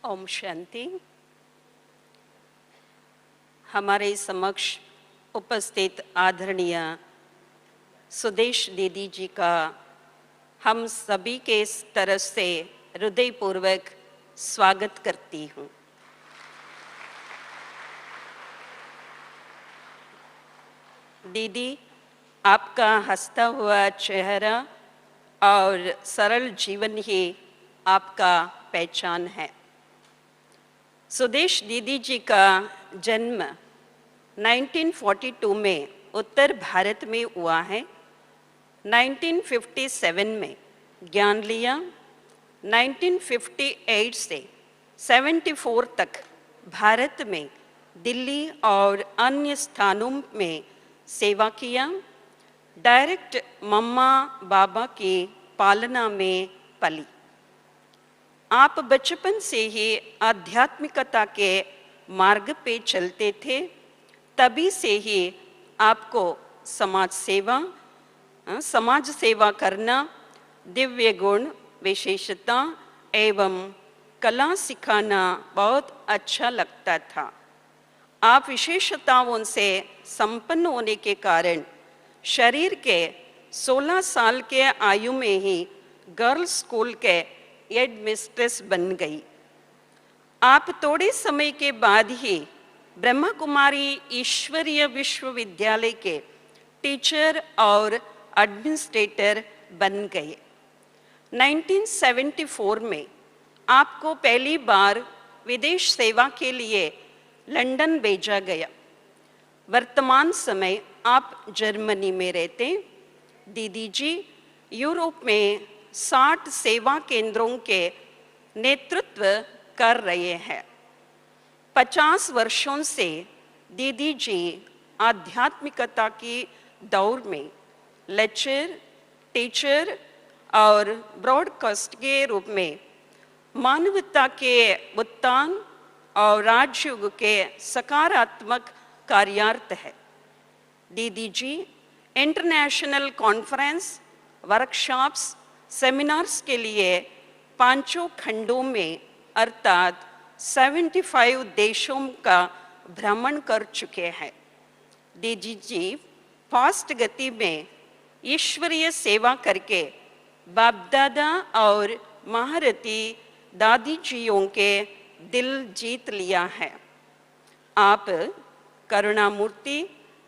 ओम शांति। हमारे समक्ष उपस्थित आदरणीय सुदेश दीदी जी का हम सभी के तरफ से हृदयपूर्वक स्वागत करती हूँ। दीदी, आपका हंसता हुआ चेहरा और सरल जीवन ही आपका पहचान है। सुदेश दीदी जी का जन्म 1942 में उत्तर भारत में हुआ है। 1957 में ज्ञान लिया। 1958 से 74 तक भारत में दिल्ली और अन्य स्थानों में सेवा किया। डायरेक्ट मम्मा बाबा की पालना में पली। आप बचपन से ही आध्यात्मिकता के मार्ग पे चलते थे। तभी से ही आपको समाज सेवा करना, दिव्य गुण, विशेषता एवं कला सिखाना बहुत अच्छा लगता था। आप विशेषताओं से संपन्न होने के कारण शरीर के 16 साल के आयु में ही गर्ल्स स्कूल के हेड मिस्ट्रेस बन गई। आप थोड़े समय के बाद ही ब्रह्मा कुमारी ईश्वरीय विश्वविद्यालय के टीचर और एडमिनिस्ट्रेटर बन गए। 1974 में आपको पहली बार विदेश सेवा के लिए लंदन भेजा गया। वर्तमान समय आप जर्मनी में रहते। दीदी जी यूरोप में 60 सेवा केंद्रों के नेतृत्व कर रहे हैं। 50 वर्षों से दीदी जी आध्यात्मिकता की दौर में लेक्चर, टीचर और ब्रॉडकास्ट के रूप में मानवता के उत्थान और राजयुग के सकारात्मक कार्यार्थ है। दीदी जी इंटरनेशनल कॉन्फ्रेंस, वर्कशॉप्स, सेमिनार्स के लिए 5 खंडों में अर्थात 75 देशों का भ्रमण कर चुके हैं। दीदी जी फास्ट गति में ईश्वरीय सेवा करके बाप दादा और महारथी दादी जियों के दिल जीत लिया है। आप करुणामूर्ति,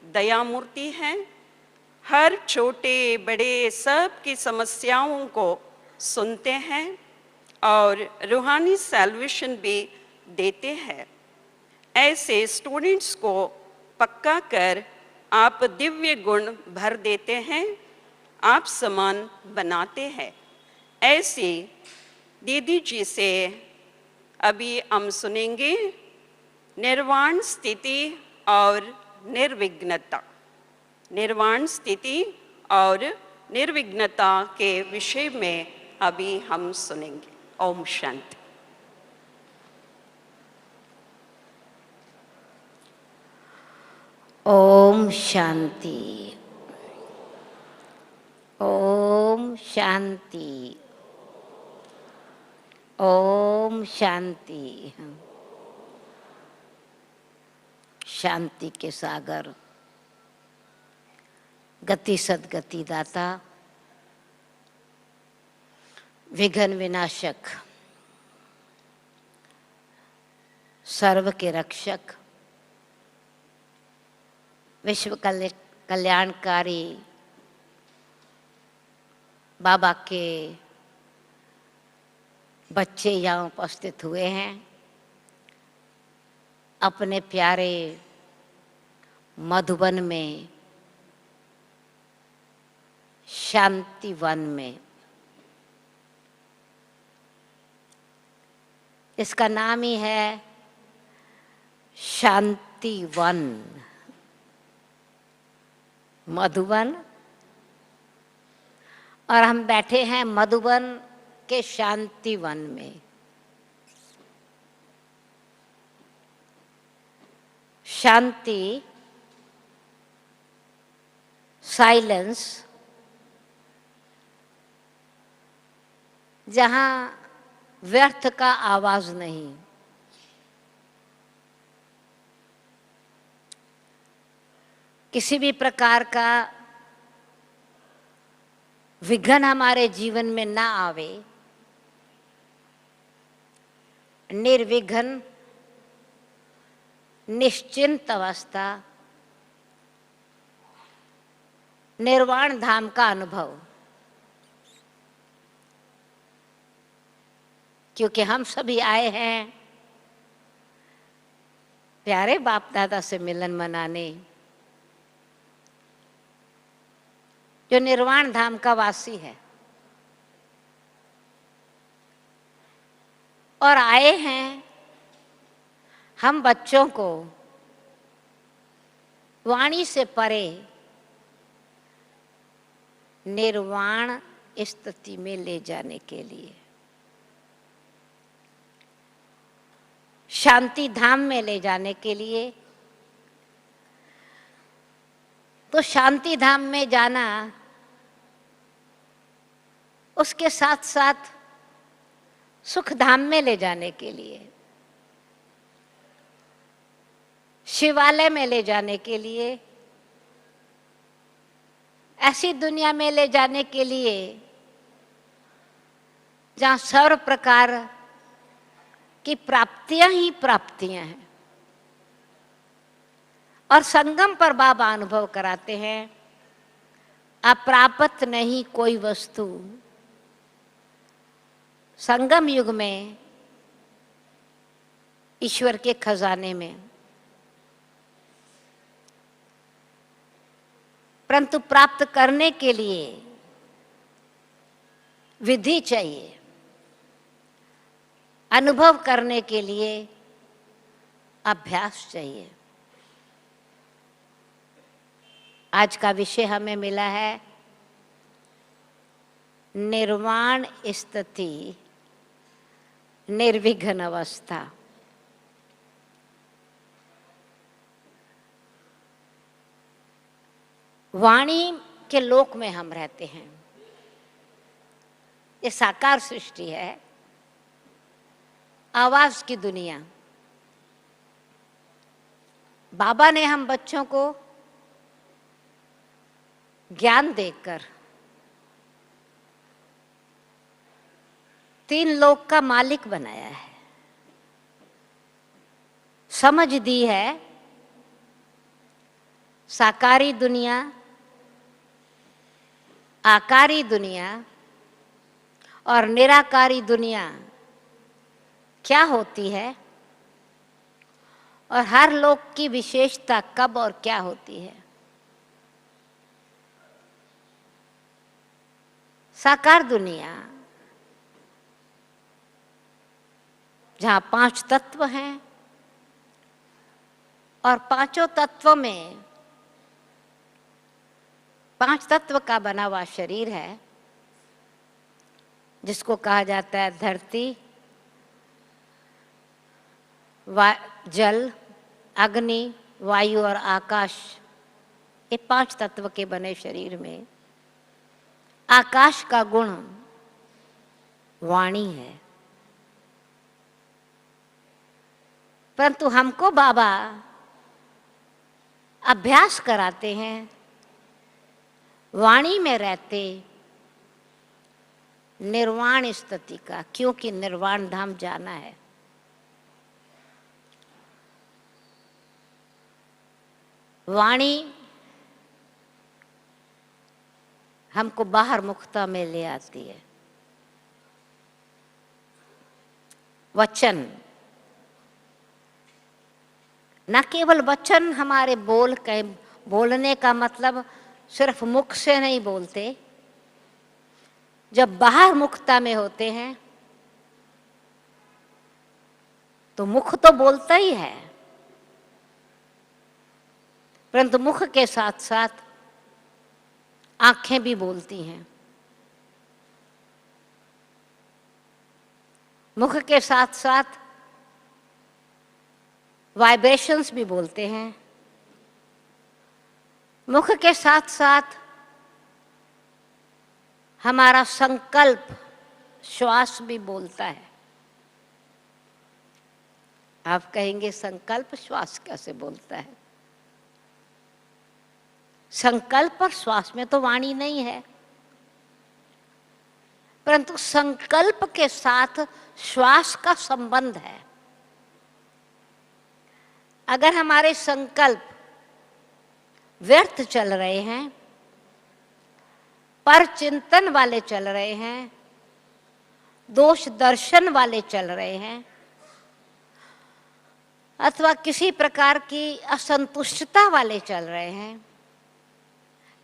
दयामूर्ति हैं। हर छोटे बड़े सब की समस्याओं को सुनते हैं और रूहानी सॉल्यूशन भी देते हैं। ऐसे स्टूडेंट्स को पक्का कर आप दिव्य गुण भर देते हैं, आप समान बनाते हैं। ऐसी दीदी जी से अभी हम सुनेंगे निर्वाण स्थिति और निर्विघ्नता। निर्वाण स्थिति और निर्विघ्नता के विषय में अभी हम सुनेंगे। ओम शांति। ओम शांति। ओम शांति। ओम शांति। शांति के सागर, गति सद्गति दाता, विघ्न विनाशक, सर्व के रक्षक, विश्व कल्याणकारी बाबा के बच्चे यहाँ उपस्थित हुए हैं। अपने प्यारे मधुबन में, शांति वन में। इसका नाम ही है शांति वन, मधुबन। और हम बैठे हैं मधुबन के शांति वन में। शांति, साइलेंस, जहाँ व्यर्थ का आवाज नहीं। किसी भी प्रकार का विघ्न हमारे जीवन में ना आवे, निर्विघ्न निश्चिंत अवस्था, निर्वाण धाम का अनुभव। क्योंकि हम सभी आए हैं प्यारे बाप दादा से मिलन मनाने, जो निर्वाण धाम का वासी है, और आए हैं हम बच्चों को वाणी से परे निर्वाण स्थिति में ले जाने के लिए, शांति धाम में ले जाने के लिए। तो शांति धाम में जाना, उसके साथ साथ सुख धाम में ले जाने के लिए, शिवालय में ले जाने के लिए, ऐसी दुनिया में ले जाने के लिए जहाँ सर्व प्रकार की प्राप्तियां ही प्राप्तियां हैं। और संगम पर बाबा अनुभव कराते हैं, अप्राप्त नहीं कोई वस्तु। संगम युग में ईश्वर के खजाने में, परंतु प्राप्त करने के लिए विधि चाहिए, अनुभव करने के लिए अभ्यास चाहिए। आज का विषय हमें मिला है निर्वाण स्थिति, निर्विघ्न अवस्था। वाणी के लोक में हम रहते हैं। ये साकार सृष्टि है, आवाज की दुनिया। बाबा ने हम बच्चों को ज्ञान देकर तीन लोक का मालिक बनाया है, समझ दी है। साकारी दुनिया, आकारी दुनिया और निराकारी दुनिया क्या होती है, और हर लोक की विशेषता कब और क्या होती है। साकार दुनिया जहाँ 5 तत्व हैं, और पांचों तत्वों में 5 तत्व का बना हुआ शरीर है, जिसको कहा जाता है धरती, जल, अग्नि, वायु और आकाश। ये 5 तत्व के बने शरीर में आकाश का गुण वाणी है। परंतु हमको बाबा अभ्यास कराते हैं वाणी में रहते निर्वाण स्थिति का, क्योंकि निर्वाण धाम जाना है। वाणी हमको बाहर मुक्ता में ले आती है। वचन, न केवल वचन हमारे बोलने का मतलब सिर्फ मुख से नहीं बोलते। जब बाहर मुक्ता में होते हैं तो मुख तो बोलता ही है, परंतु मुख के साथ साथ आंखें भी बोलती हैं, मुख के साथ साथ वाइब्रेशंस भी बोलते हैं, मुख के साथ साथ हमारा संकल्प, श्वास भी बोलता है। आप कहेंगे संकल्प श्वास कैसे बोलता है? संकल्प और श्वास में तो वाणी नहीं है, परंतु संकल्प के साथ श्वास का संबंध है। अगर हमारे संकल्प व्यर्थ चल रहे हैं, पर चिंतन वाले चल रहे हैं, दोष दर्शन वाले चल रहे हैं, अथवा किसी प्रकार की असंतुष्टता वाले चल रहे हैं,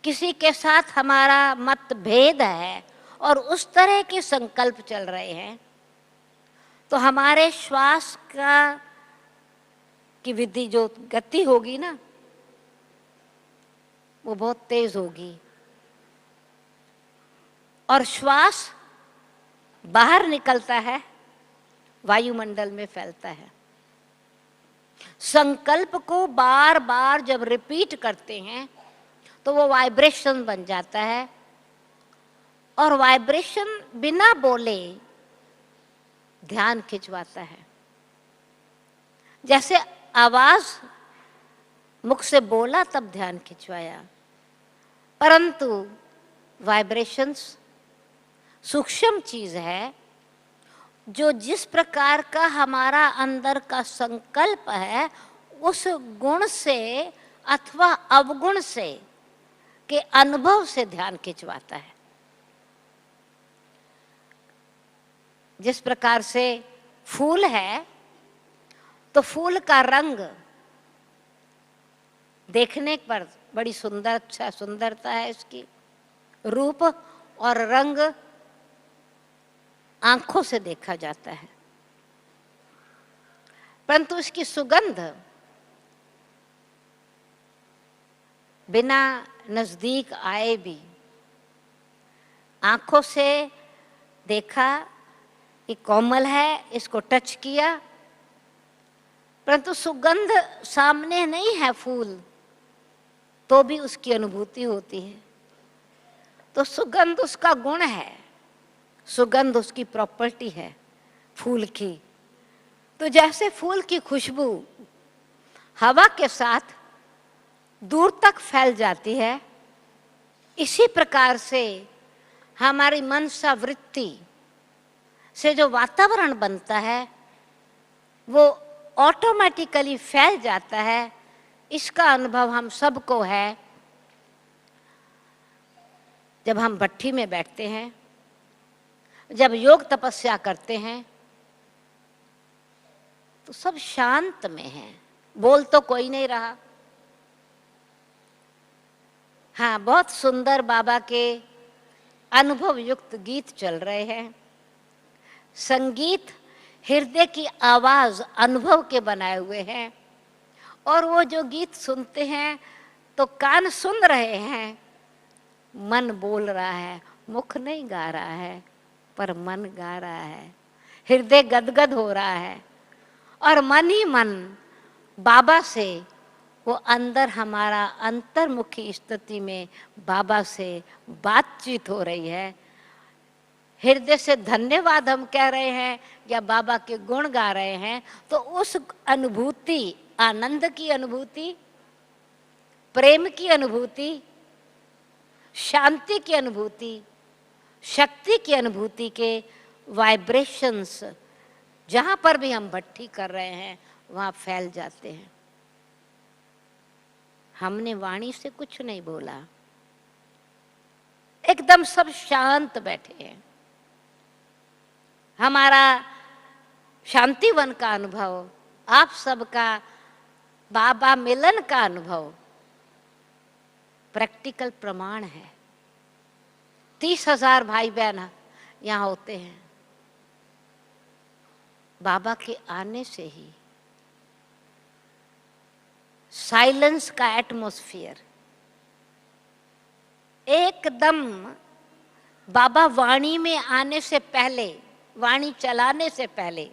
किसी के साथ हमारा मतभेद है और उस तरह के संकल्प चल रहे हैं, तो हमारे श्वास की विधि जो गति होगी ना, वो बहुत तेज होगी और श्वास बाहर निकलता है, वायुमंडल में फैलता है। संकल्प को बार बार जब रिपीट करते हैं तो वो वाइब्रेशन बन जाता है, और वाइब्रेशन बिना बोले ध्यान खिंचवाता है। जैसे आवाज मुख से बोला तब ध्यान खिंचवाया, परंतु वाइब्रेशंस सूक्ष्म चीज है, जो जिस प्रकार का हमारा अंदर का संकल्प है उस गुण से अथवा अवगुण से के अनुभव से ध्यान खिंचवाता है। जिस प्रकार से फूल है तो फूल का रंग देखने पर बड़ी सुंदरता है इसकी, रूप और रंग आंखों से देखा जाता है, परंतु इसकी सुगंध बिना नजदीक आए भी आंखों से देखा कि कोमल है, इसको टच किया, परंतु सुगंध सामने नहीं है फूल, तो भी उसकी अनुभूति होती है। तो सुगंध उसका गुण है, सुगंध उसकी प्रॉपर्टी है फूल की। तो जैसे फूल की खुशबू हवा के साथ दूर तक फैल जाती है, इसी प्रकार से हमारी मनसा वृत्ति से जो वातावरण बनता है वो ऑटोमेटिकली फैल जाता है। इसका अनुभव हम सबको है। जब हम भट्ठी में बैठते हैं, जब योग तपस्या करते हैं, तो सब शांत में है, बोल तो कोई नहीं रहा। हाँ, बहुत सुंदर बाबा के अनुभव युक्त गीत चल रहे हैं। संगीत हृदय की आवाज अनुभव के बनाए हुए हैं, और वो जो गीत सुनते हैं तो कान सुन रहे हैं, मन बोल रहा है, मुख नहीं गा रहा है पर मन गा रहा है, हृदय गदगद हो रहा है, और मन ही मन बाबा से वो अंदर हमारा अंतर्मुखी स्थिति में बाबा से बातचीत हो रही है। हृदय से धन्यवाद हम कह रहे हैं या बाबा के गुण गा रहे हैं, तो उस अनुभूति, आनंद की अनुभूति, प्रेम की अनुभूति, शांति की अनुभूति, शक्ति की अनुभूति के वाइब्रेशंस जहाँ पर भी हम भट्ठी कर रहे हैं वहाँ फैल जाते हैं। हमने वाणी से कुछ नहीं बोला, एकदम सब शांत बैठे हैं। हमारा शांतिवन का अनुभव, आप सबका बाबा मिलन का अनुभव प्रैक्टिकल प्रमाण है। 30,000 भाई बहन यहाँ होते हैं बाबा के आने से ही। साइलेंस का एटमॉस्फेयर एकदम, बाबा वाणी में आने से पहले, वाणी चलाने से पहले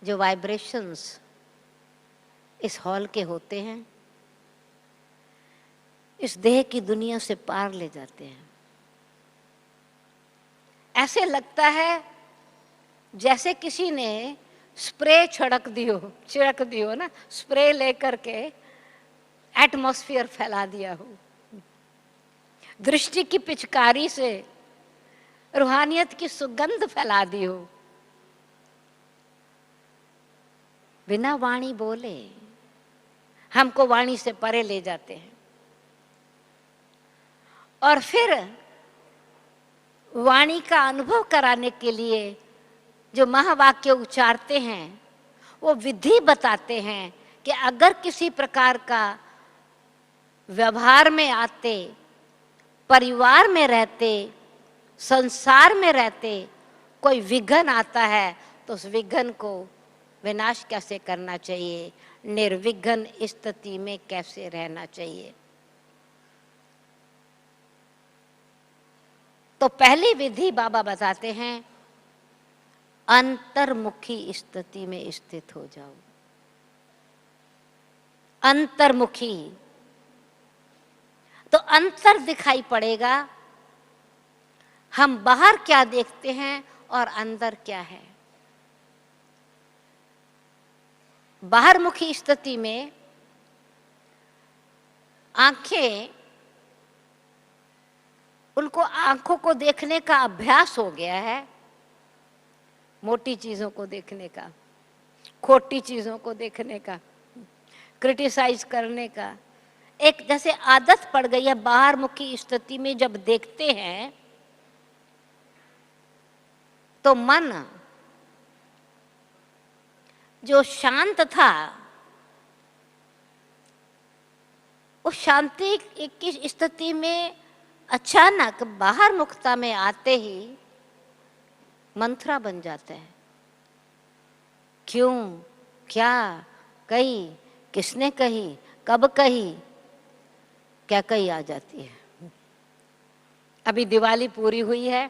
जो वाइब्रेशंस इस हॉल के होते हैं, इस देह की दुनिया से पार ले जाते हैं। ऐसे लगता है जैसे किसी ने स्प्रे छिड़क दियो ना, स्प्रे लेकर के एटमॉस्फेयर फैला दिया हो। दृष्टि की पिचकारी से रूहानियत की सुगंध फैला दी हो, बिना वाणी बोले हमको वाणी से परे ले जाते हैं। और फिर वाणी का अनुभव कराने के लिए जो महावाक्य उच्चारते हैं वो विधि बताते हैं कि अगर किसी प्रकार का व्यवहार में आते, परिवार में रहते, संसार में रहते कोई विघ्न आता है तो उस विघ्न को विनाश कैसे करना चाहिए, निर्विघ्न स्थिति में कैसे रहना चाहिए। तो पहली विधि बाबा बताते हैं, अंतर्मुखी स्थिति में स्थित हो जाओ। अंतर्मुखी तो अंतर दिखाई पड़ेगा, हम बाहर क्या देखते हैं और अंदर क्या है। बाहरमुखी स्थिति में आंखें, उनको आंखों को देखने का अभ्यास हो गया है, मोटी चीजों को देखने का, खोटी चीजों को देखने का, क्रिटिसाइज करने का, एक जैसे आदत पड़ गई है। बाहरमुखी स्थिति में जब देखते हैं तो मन जो शांत था, उस शांति की स्थिति में अचानक बाहर मुखता में आते ही मंत्रा बन जाता है। क्यों, क्या कही, किसने कही, कब कही, क्या कही आ जाती है। अभी दिवाली पूरी हुई है,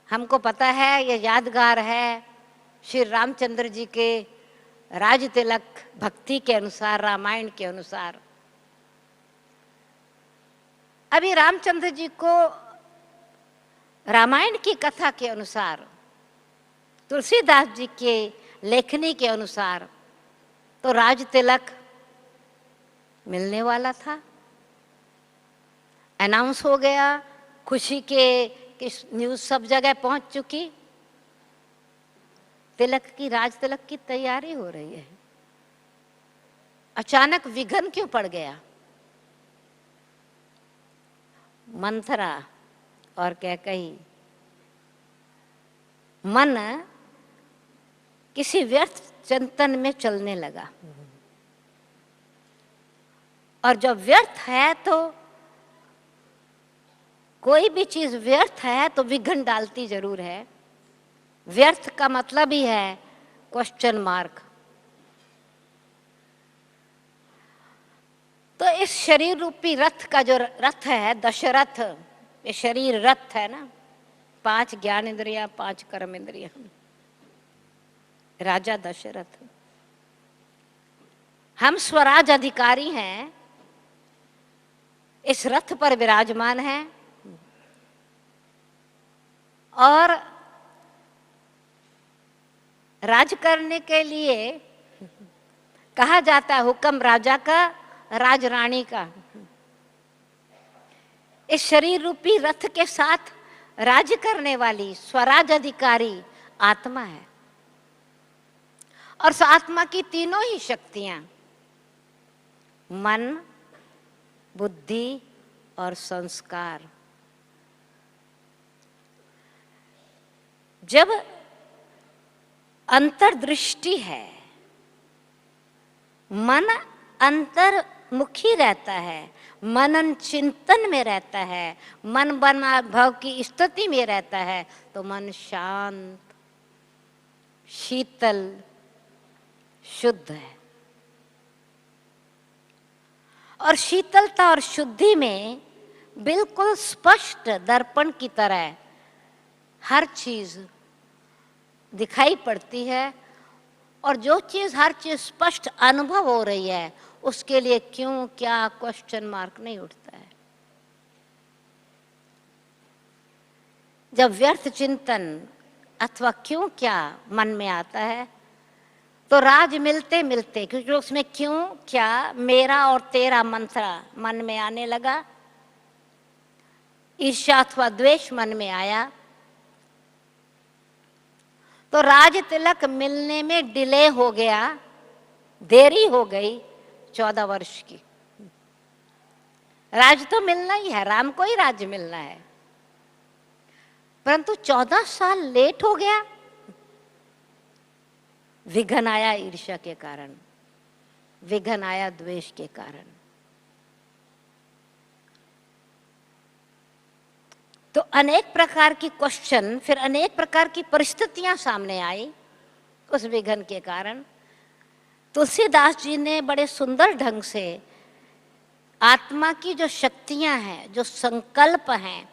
हमको पता है ये यादगार है श्री रामचंद्र जी के राज तिलक भक्ति के अनुसार, रामायण के अनुसार। अभी रामचंद्र जी को रामायण की कथा के अनुसार, तुलसीदास जी के लेखनी के अनुसार तो राज तिलक मिलने वाला था, अनाउंस हो गया, खुशी के न्यूज़ सब जगह पहुंच चुकी, तिलक की, राज तिलक की तैयारी हो रही है। अचानक विघ्न क्यों पड़ गया? मंथरा और कैकेयी, मन किसी व्यर्थ चिंतन में चलने लगा। और जब व्यर्थ है तो कोई भी चीज व्यर्थ है तो विघ्न डालती जरूर है। व्यर्थ का मतलब ही है क्वेश्चन मार्क। तो इस शरीर रूपी रथ का जो रथ है दशरथ, ये शरीर रथ है ना, 5 ज्ञान इंद्रियां, 5 कर्म इंद्रियां, राजा दशरथ। हम स्वराज अधिकारी हैं, इस रथ पर विराजमान हैं और राज करने के लिए कहा जाता है हुक्म राजा का, राज रानी का। इस शरीर रूपी रथ के साथ राज करने वाली स्वराज अधिकारी आत्मा है। और उस आत्मा की तीनों ही शक्तियां, मन, बुद्धि और संस्कार, जब अंतर्दृष्टि है, मन अंतर्मुखी रहता है, मनन चिंतन में रहता है, मन बना भाव की स्थिति में रहता है, तो मन शांत, शीतल, शुद्ध है। और शीतलता और शुद्धि में बिल्कुल स्पष्ट दर्पण की तरह हर चीज दिखाई पड़ती है। और जो चीज, हर चीज स्पष्ट अनुभव हो रही है, उसके लिए क्यों, क्या, क्वेश्चन मार्क नहीं उठता है। जब व्यर्थ चिंतन अथवा क्यों क्या मन में आता है, तो राज मिलते मिलते, क्योंकि उसमें क्यों क्या मेरा और तेरा मंत्रा मन में आने लगा, ईर्ष्या अथवा द्वेष मन में आया, तो राज तिलक मिलने में डिले हो गया, देरी हो गई 14 वर्ष की। राज तो मिलना ही है, राम को ही राज्य मिलना है, परंतु 14 साल लेट हो गया। विघन आया ईर्ष्या के कारण, विघन आया द्वेष के कारण। तो अनेक प्रकार की क्वेश्चन, फिर अनेक प्रकार की परिस्थितियां सामने आई उस विघन के कारण। तुलसीदास जी ने बड़े सुंदर ढंग से आत्मा की जो शक्तियां हैं, जो संकल्प हैं,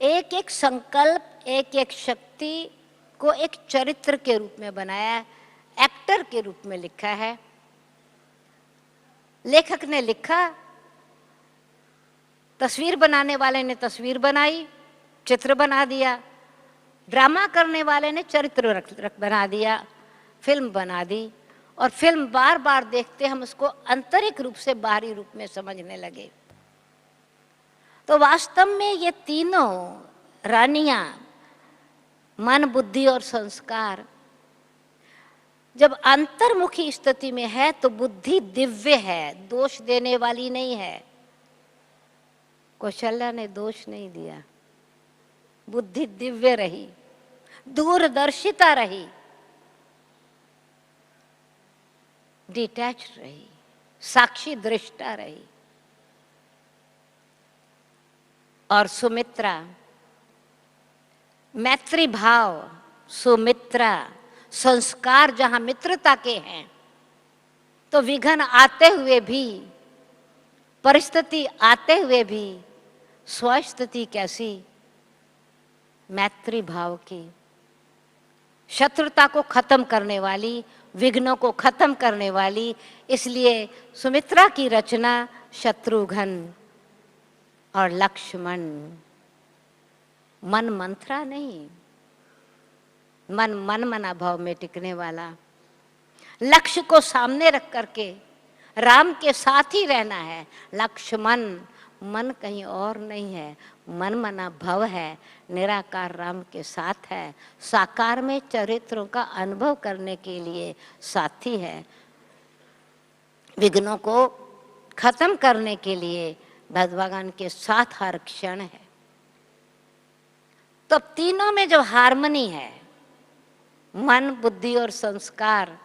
एक एक संकल्प, एक एक शक्ति को एक चरित्र के रूप में बनाया, एक्टर के रूप में लिखा है। लेखक ने लिखा, तस्वीर बनाने वाले ने तस्वीर बनाई, चित्र बना दिया, ड्रामा करने वाले ने चरित्र बना दिया, फिल्म बना दी, और फिल्म बार बार देखते हम उसको आंतरिक रूप से बाहरी रूप में समझने लगे। तो वास्तव में ये तीनों रानियां, मन, बुद्धि और संस्कार, जब अंतर्मुखी स्थिति में है तो बुद्धि दिव्य है, दोष देने वाली नहीं है। कौशल्या ने दोष नहीं दिया, बुद्धि दिव्य रही, दूरदर्शिता रही, डिटैच रही, साक्षी दृष्टा रही। और सुमित्रा, मैत्री भाव, सुमित्रा, संस्कार जहां मित्रता के हैं, तो विघन आते हुए भी, परिस्थिति आते हुए भी स्वस्थिति कैसी, मैत्री भाव की, शत्रुता को खत्म करने वाली, विघ्नों को खत्म करने वाली। इसलिए सुमित्रा की रचना शत्रुघ्न और लक्ष्मण, मन मंत्रा नहीं, मन मना भाव में टिकने वाला, लक्ष्य को सामने रख करके राम के साथ ही रहना है। लक्ष्मण, मन कहीं और नहीं है, मन मना भव है, निराकार राम के साथ है, साकार में चरित्रों का अनुभव करने के लिए साथी है, विघ्नों को खत्म करने के लिए भगवान के साथ हर क्षण है। तो तीनों में जो हार्मनी है, मन, बुद्धि और संस्कार,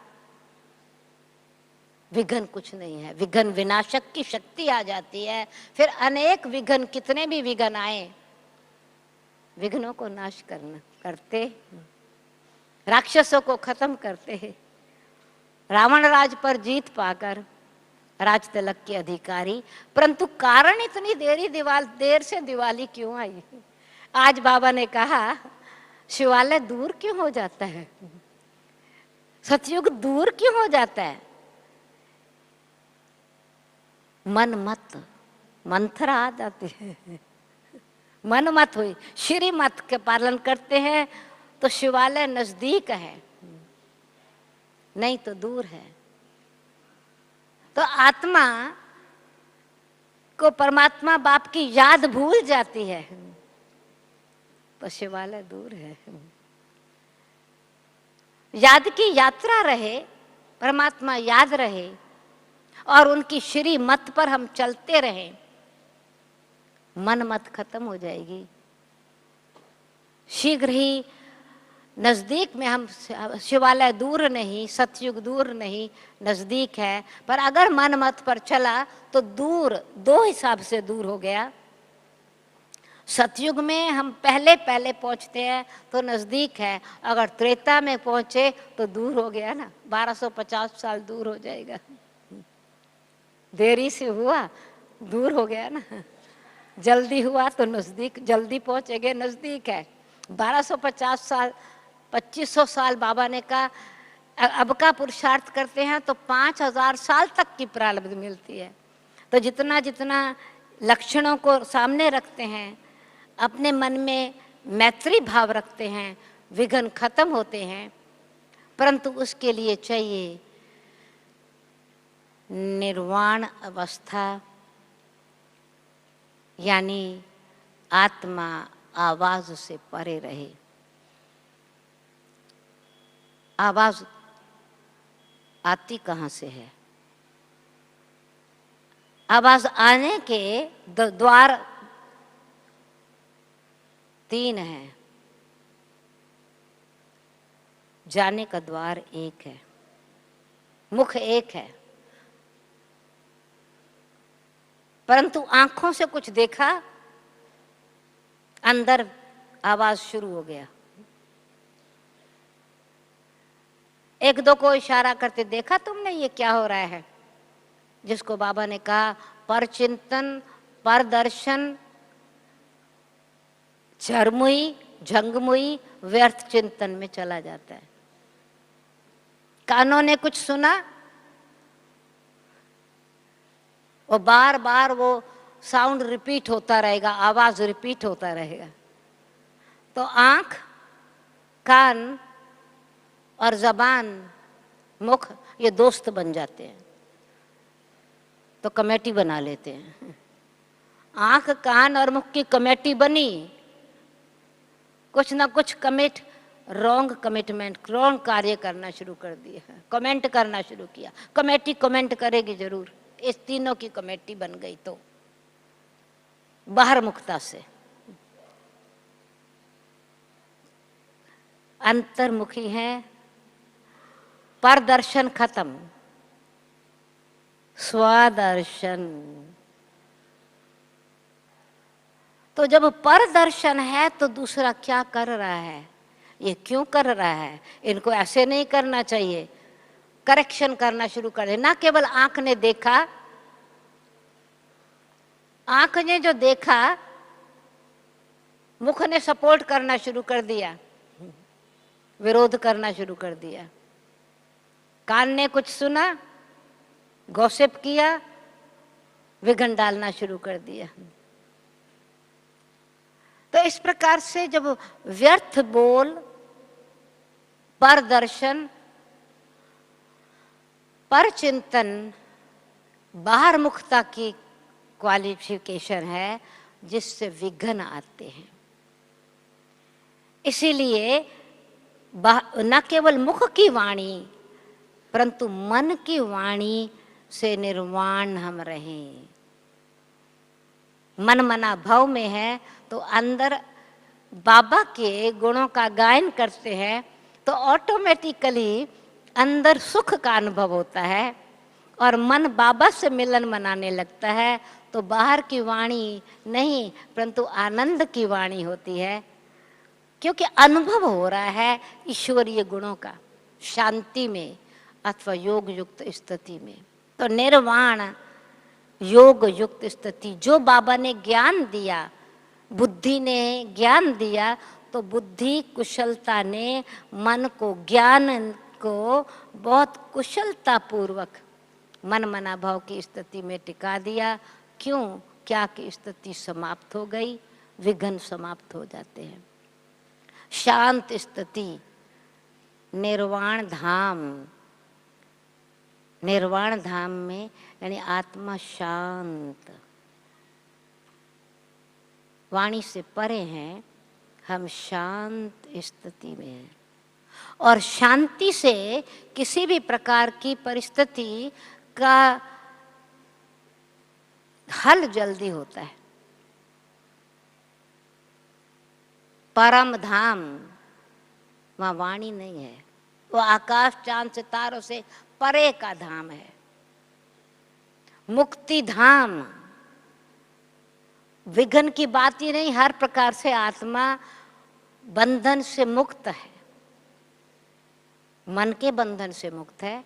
विघन कुछ नहीं है। विघन विनाशक की शक्ति आ जाती है, फिर अनेक विघन, कितने भी विघन आए, विघ्नों को नाश करते, राक्षसों को खत्म करते, रावण राज पर जीत पाकर राज तिलक के अधिकारी। परंतु कारण इतनी देर से दिवाली क्यों आई? आज बाबा ने कहा शिवालय दूर क्यों हो जाता है, सतयुग दूर क्यों हो जाता है? मन मत मंथरा आ जाती है, मन मत हुई, श्री मत के पालन करते हैं तो शिवालय नजदीक है, नहीं तो दूर है। तो आत्मा को परमात्मा बाप की याद भूल जाती है तो शिवालय दूर है। याद की यात्रा रहे, परमात्मा याद रहे और उनकी श्री मत पर हम चलते रहें, मन मत खत्म हो जाएगी। शीघ्र ही नजदीक में, हम शिवालय दूर नहीं, सतयुग दूर नहीं, नजदीक है। पर अगर मन मत पर चला तो दूर, दो हिसाब से दूर हो गया। सतयुग में हम पहले पहुंचते हैं तो नजदीक है, अगर त्रेता में पहुंचे तो दूर हो गया ना, 1250 साल दूर हो जाएगा। देरी से हुआ, दूर हो गया ना, जल्दी हुआ तो नजदीक, जल्दी पहुंचेंगे, नजदीक है। 1250 साल, 2500 साल बाबा ने कहा, अब का पुरुषार्थ करते हैं तो 5000 साल तक की प्रारब्ध मिलती है। तो जितना जितना लक्षणों को सामने रखते हैं, अपने मन में मैत्री भाव रखते हैं, विघ्न खत्म होते हैं। परंतु उसके लिए चाहिए निर्वाण अवस्था, यानी आत्मा आवाज से परे रहे। आवाज आती कहाँ से है? आवाज आने के द्वार 3 हैं, जाने का द्वार 1 है, मुख 1 है। परंतु आंखों से कुछ देखा, अंदर आवाज शुरू हो गया। 1-2 को इशारा करते देखा तुमने ये क्या हो रहा है, जिसको बाबा ने कहा पर चिंतन पर दर्शन झरमुई झंगमुई व्यर्थ चिंतन में चला जाता है। कानों ने कुछ सुना और बार बार वो साउंड रिपीट होता रहेगा, आवाज रिपीट होता रहेगा। तो आंख, कान और जबान, मुख ये दोस्त बन जाते हैं, तो कमेटी बना लेते हैं। आंख, कान और मुख की कमेटी बनी, कुछ ना कुछ रॉन्ग कार्य करना शुरू कर दिया, कमेंट करना शुरू किया। कमेटी कमेंट करेगी जरूर। इस तीनों की कमेटी बन गई तो बाहर मुखता से अंतर्मुखी है, परदर्शन खत्म, स्वदर्शन। तो जब परदर्शन है तो दूसरा क्या कर रहा है, ये क्यों कर रहा है, इनको ऐसे नहीं करना चाहिए, करेक्शन करना शुरू कर दे। ना केवल आंख ने देखा, आंख ने जो देखा मुख ने सपोर्ट करना शुरू कर दिया, विरोध करना शुरू कर दिया। कान ने कुछ सुना, गॉसिप किया, विघ्न डालना शुरू कर दिया। तो इस प्रकार से जब व्यर्थ बोल, परदर्शन, पर चिंतन, बाहर मुखता की क्वालिफिकेशन है, जिससे विघ्न आते हैं। इसीलिए न केवल मुख की वाणी परंतु मन की वाणी से निर्वाण हम रहें। मन मना भाव में है तो अंदर बाबा के गुणों का गायन करते हैं तो ऑटोमेटिकली अंदर सुख का अनुभव होता है और मन बाबा से मिलन मनाने लगता है। तो बाहर की वाणी नहीं परंतु आनंद की वाणी होती है, क्योंकि अनुभव हो रहा है ईश्वरीय गुणों का शांति में अथवा योग युक्त स्थिति में। तो निर्वाण योग युक्त स्थिति जो बाबा ने ज्ञान दिया, बुद्धि ने ज्ञान दिया, तो बुद्धि कुशलता ने मन को, ज्ञान को बहुत कुशलता पूर्वक मन मना भाव की स्थिति में टिका दिया। क्यों? क्या की स्थिति समाप्त हो गई, विघ्न समाप्त हो जाते हैं। शांत स्थिति, निर्वाण धाम, निर्वाण धाम में यानी आत्मा शांत, वाणी से परे हैं, हम शांत स्थिति में हैं। और शांति से किसी भी प्रकार की परिस्थिति का हल जल्दी होता है। परम धाम, वहाँ वाणी नहीं है, वो आकाश चांद सितारों से परे का धाम है। मुक्ति धाम, विघ्न की बात ही नहीं, हर प्रकार से आत्मा बंधन से मुक्त है। मन के बंधन से मुक्त है,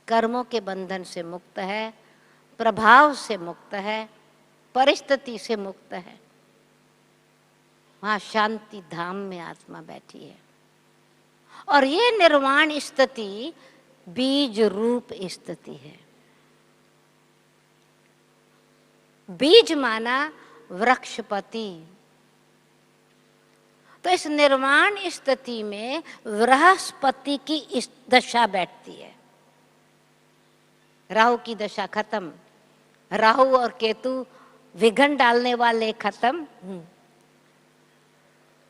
कर्मों के बंधन से मुक्त है, प्रभाव से मुक्त है, परिस्थिति से मुक्त है। वहाँ शांति धाम में आत्मा बैठी है। और ये निर्वाण स्थिति बीज रूप स्थिति है। बीज माना वृक्षपति, तो इस निर्वाण स्थिति में बृहस्पति की इस दशा बैठती है। राहु की दशा खत्म, राहु और केतु विघन डालने वाले खत्म,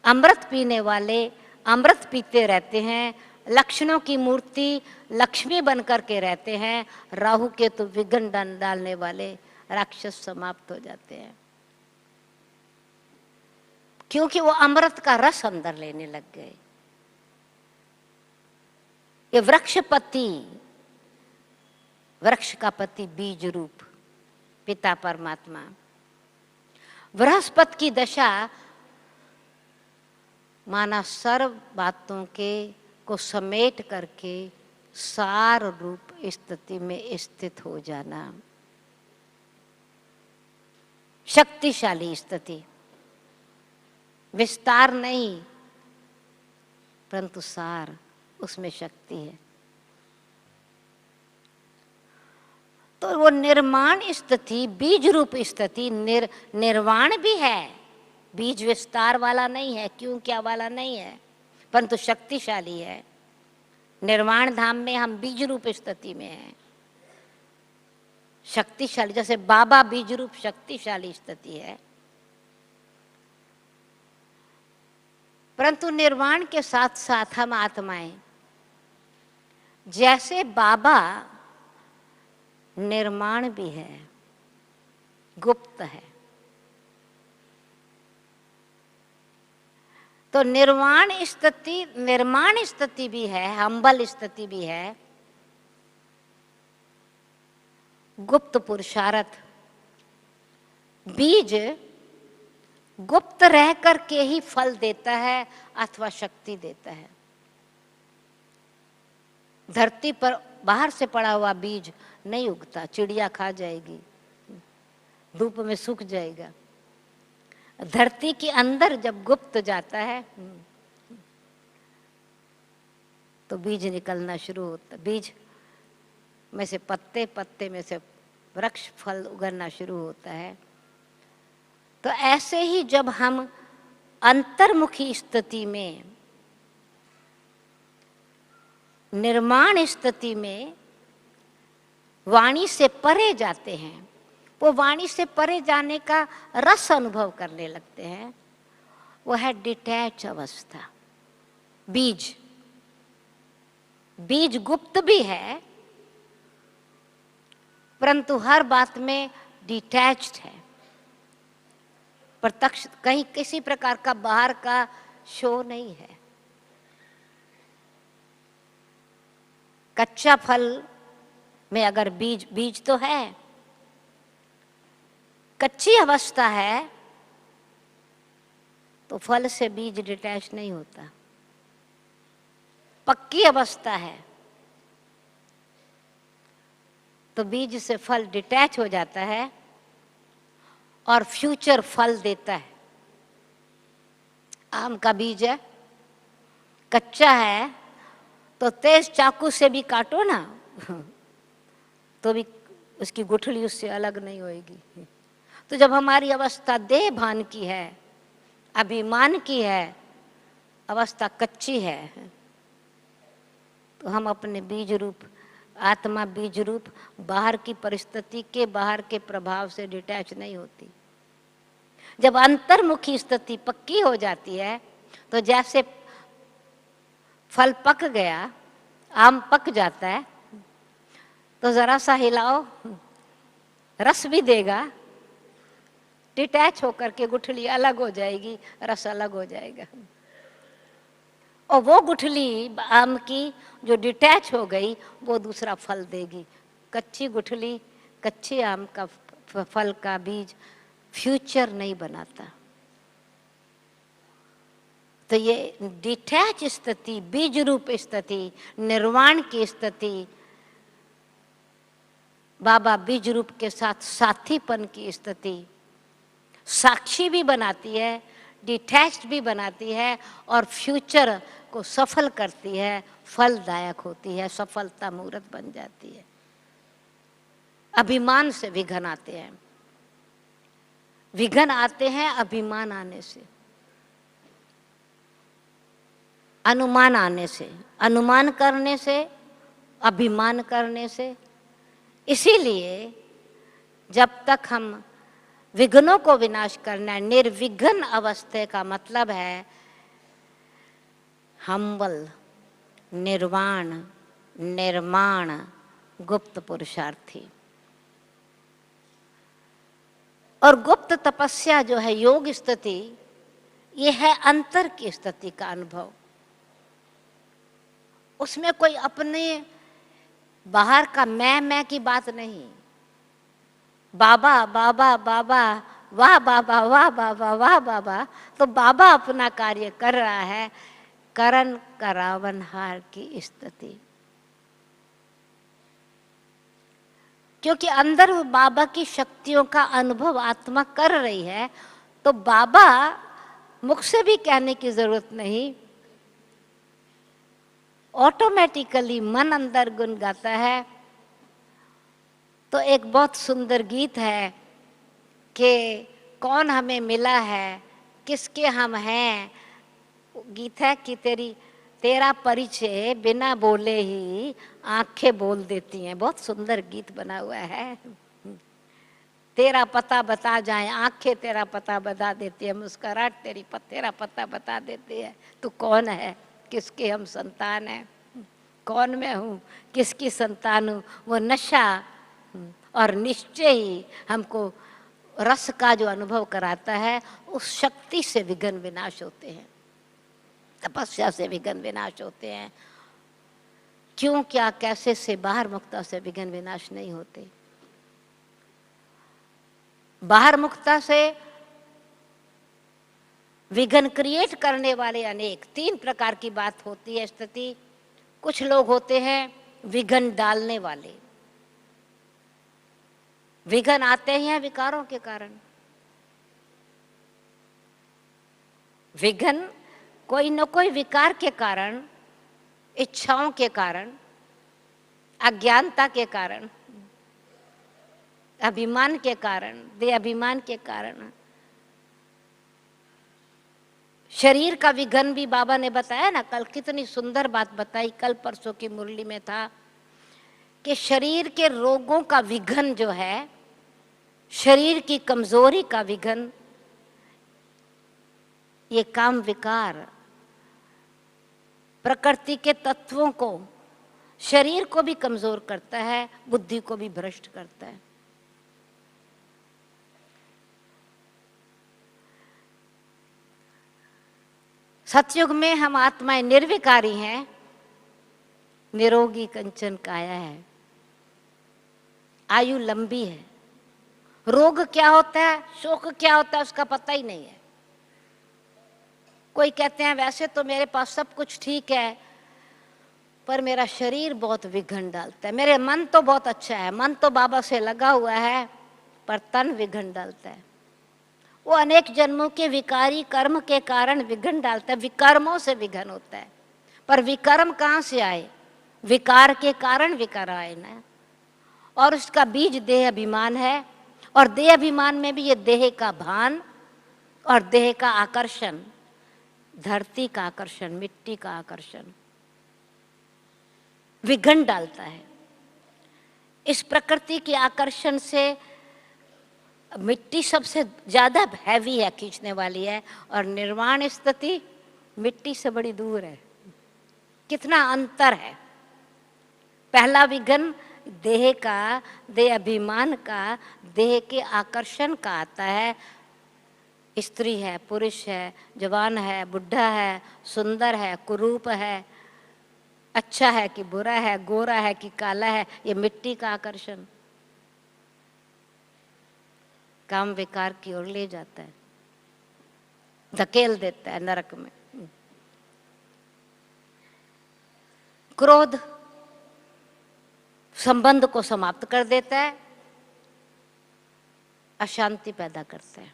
अमृत पीने वाले अमृत पीते रहते हैं, लक्षणों की मूर्ति लक्ष्मी बन करके रहते हैं। राहु केतु विघन डालने वाले राक्षस समाप्त हो जाते हैं, क्योंकि वो अमृत का रस अंदर लेने लग गए। ये वृक्षपति, वृक्ष का पति बीज रूप पिता परमात्मा, बृहस्पति की दशा माना सर्व बातों के को समेट करके सार रूप स्थिति में स्थित हो जाना, शक्तिशाली स्थिति, विस्तार नहीं परंतु सार, उसमें शक्ति है। तो वो निर्माण स्थिति, बीज रूप स्थिति, निर्वाण भी है, बीज विस्तार वाला नहीं है, क्यों क्या वाला नहीं है, परंतु शक्तिशाली है। निर्वाण धाम में हम बीज रूप स्थिति में हैं, शक्तिशाली, जैसे बाबा बीज रूप शक्तिशाली स्थिति है। परंतु निर्वाण के साथ साथ हम आत्माएं, जैसे बाबा निर्माण भी है, गुप्त है, तो निर्माण स्थिति भी है, हम्बल स्थिति भी है, गुप्त पुरुषार्थ। बीज गुप्त रह करके ही फल देता है अथवा शक्ति देता है। धरती पर बाहर से पड़ा हुआ बीज नहीं उगता, चिड़िया खा जाएगी, धूप में सूख जाएगा। धरती के अंदर जब गुप्त जाता है तो बीज निकलना शुरू होता, बीज में से पत्ते, पत्ते में से वृक्ष, फल उगना शुरू होता है। तो ऐसे ही जब हम अंतर्मुखी स्थिति में, निर्माण स्थिति में वाणी से परे जाते हैं, वो वाणी से परे जाने का रस अनुभव करने लगते हैं, वो है डिटैच अवस्था। बीज, बीज गुप्त भी है परंतु हर बात में डिटैच्ड है, प्रत्यक्ष कहीं किसी प्रकार का बाहर का शो नहीं है। कच्चा फल में अगर बीज, बीज तो है, कच्ची अवस्था है तो फल से बीज डिटैच नहीं होता। पक्की अवस्था है तो बीज से फल डिटैच हो जाता है और फ्यूचर फल देता है। आम का बीज है, कच्चा है तो तेज चाकू से भी काटो ना तो भी उसकी गुठली उससे अलग नहीं होएगी। तो जब हमारी अवस्था देह भान की है, अभिमान की है, अवस्था कच्ची है, तो हम अपने बीज रूप, आत्मा बीज रूप बाहर की परिस्थिति के, बाहर के प्रभाव से डिटैच नहीं होती। जब अंतर्मुखी स्थिति पक्की हो जाती है तो जैसे फल पक गया, आम पक जाता है तो जरा सा हिलाओ, रस भी देगा, डिटैच होकर के गुठली अलग हो जाएगी, रस अलग हो जाएगा। और वो गुठली आम की जो डिटैच हो गई वो दूसरा फल देगी। कच्ची गुठली, कच्चे आम का फल का बीज फ्यूचर नहीं बनाता। तो ये डिटैच स्थिति, बीज रूप स्थिति, निर्वाण की स्थिति, बाबा बीज रूप के साथ साथीपन की स्थिति साक्षी भी बनाती है, डिटैच्ड भी बनाती है और फ्यूचर को सफल करती है, फलदायक होती है, सफलता मूर्त बन जाती है। अभिमान से विघन आते हैं, विघन आते हैं अभिमान आने से। अनुमान आने से, अनुमान करने से, अभिमान करने से। इसीलिए जब तक हम विघ्नों को विनाश करना है, निर्विघ्न अवस्था का मतलब है हम्बल, निर्वाण, निर्माण, गुप्त पुरुषार्थी। और गुप्त तपस्या जो है योग स्थिति, ये है अंतर की स्थिति का अनुभव। उसमें कोई अपने बाहर का मैं की बात नहीं। बाबा बाबा बाबा, वाह बाबा, वाह बाबा, वाह बाबा, तो बाबा अपना कार्य कर रहा है, करण करावनहार की स्थिति। क्योंकि अंदर वो बाबा की शक्तियों का अनुभव आत्मा कर रही है, तो बाबा मुख से भी कहने की जरूरत नहीं, ऑटोमेटिकली मन अंदर गुनगुनाता है। तो एक बहुत सुंदर गीत है कि कौन हमें मिला है, किसके हम हैं। गीत है कि तेरा परिचय बिना बोले ही आंखें बोल देती हैं। बहुत सुंदर गीत बना हुआ है। तेरा पता बता जाए आंखें तेरा पता बता देती है, मुस्कुराहट तेरा पता बता देती है। तू कौन है, किसके हम संतान हैं, कौन मैं हूँ, किसकी संतान हूँ। वो नशा और निश्चय ही हमको रस का जो अनुभव कराता है, उस शक्ति से विघ्न विनाश होते हैं, तपस्या से विघ्न विनाश होते हैं। क्यों, क्या, कैसे से बाहर मुक्ता से विघ्न विनाश नहीं होते। बाहर मुक्ता से विघ्न क्रिएट करने वाले अनेक, 3 प्रकार की बात होती है स्थिति। कुछ लोग होते हैं विघ्न डालने वाले, विघ्न आते हैं विकारों के कारण। विघ्न कोई न कोई विकार के कारण, इच्छाओं के कारण, अज्ञानता के कारण, अभिमान के कारण, देह अभिमान के कारण। शरीर का विघ्न भी बाबा ने बताया ना, कल कितनी सुंदर बात बताई, कल परसों की मुरली में था कि शरीर के रोगों का विघ्न जो है, शरीर की कमजोरी का विघ्न, ये काम विकार प्रकृति के तत्वों को, शरीर को भी कमजोर करता है, बुद्धि को भी भ्रष्ट करता है। सतयुग में हम आत्माएं निर्विकारी हैं, निरोगी कंचन काया है, आयु लंबी है। रोग क्या होता है, शोक क्या होता है, उसका पता ही नहीं है। कोई कहते हैं वैसे तो मेरे पास सब कुछ ठीक है, पर मेरा शरीर बहुत विघ्न डालता है। मेरे मन तो बहुत अच्छा है, मन तो बाबा से लगा हुआ है, पर तन विघ्न डालता है। वो अनेक जन्मों के विकारी कर्म के कारण विघ्न डालता है। विकर्मों से विघ्न होता है, पर विकर्म कहाँ से आए, विकार के कारण विकार आए ना। और उसका बीज देह अभिमान है, और देह अभिमान में भी ये देह का भान और देह का आकर्षण, धरती का आकर्षण, मिट्टी का आकर्षण विघ्न डालता है। इस प्रकृति के आकर्षण से मिट्टी सबसे ज्यादा हैवी है, खींचने वाली है, और निर्वाण स्थिति मिट्टी से बड़ी दूर है। कितना अंतर है। पहला विघ्न देह का, देह अभिमान का, देह के आकर्षण का आता है। स्त्री है, पुरुष है, जवान है, बुढ़ा है, सुंदर है, कुरूप है, अच्छा है कि बुरा है, गोरा है कि काला है, ये मिट्टी का आकर्षण काम विकार की ओर ले जाता है, धकेल देता है नरक में। क्रोध संबंध को समाप्त कर देता है, अशांति पैदा करता है,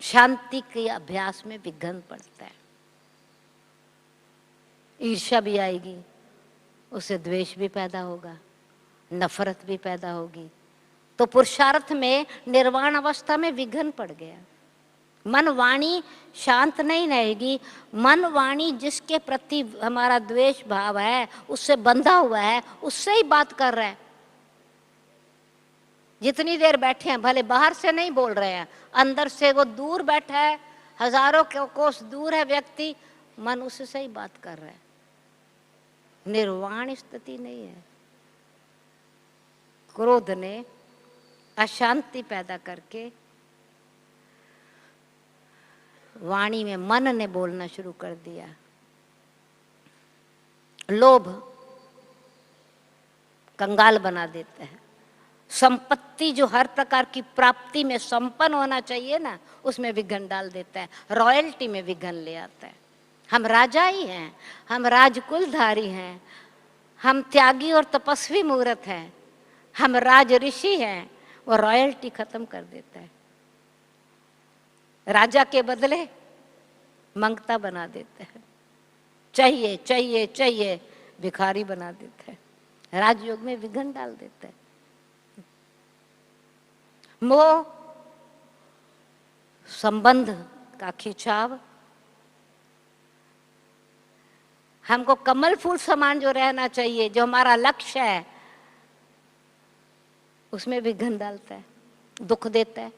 शांति के अभ्यास में विघ्न पड़ता है। ईर्ष्या भी आएगी, उससे द्वेष भी पैदा होगा, नफरत भी पैदा होगी। तो पुरुषार्थ में निर्वाण अवस्था में विघ्न पड़ गया। मन वाणी शांत नहीं रहेगी। मन वाणी जिसके प्रति हमारा द्वेष भाव है, उससे बंधा हुआ है, उससे ही बात कर रहा है। जितनी देर बैठे हैं, भले बाहर से नहीं बोल रहे हैं, अंदर से वो दूर बैठा है, हजारों कोस दूर है व्यक्ति, मन उससे ही बात कर रहा है। निर्वाण स्थिति नहीं है। क्रोध ने अशांति पैदा करके वाणी में मन ने बोलना शुरू कर दिया। लोभ कंगाल बना देता है। संपत्ति जो हर प्रकार की प्राप्ति में संपन्न होना चाहिए ना, उसमें विघ्न डाल देता है, रॉयल्टी में विघ्न ले आता है। हम राजा ही हैं, हम राजकुलधारी हैं, हम त्यागी और तपस्वी मूर्त हैं, हम राज ऋषि हैं, वो रॉयल्टी खत्म कर देता है। राजा के बदले मंगता बना देता है, चाहिए चाहिए चाहिए, भिखारी बना देता है, राजयोग में विघ्न डाल देता है। मोह, संबंध का खिंचाव, हमको कमल फूल समान जो रहना चाहिए, जो हमारा लक्ष्य है, उसमें विघ्न डालता है, दुख देता है।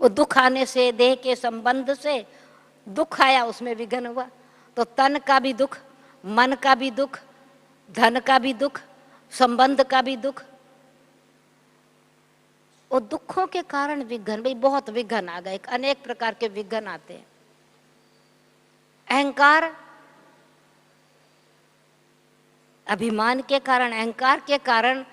वो दुख आने से, देह के संबंध से दुख आया, उसमें विघ्न हुआ, तो तन का भी दुख, मन का भी दुख, धन का भी दुख, संबंध का भी दुख। वो दुखों के कारण विघ्न, भाई बहुत विघ्न आ गए, अनेक प्रकार के विघ्न आते हैं। अहंकार, अभिमान के कारण, अहंकार के कारण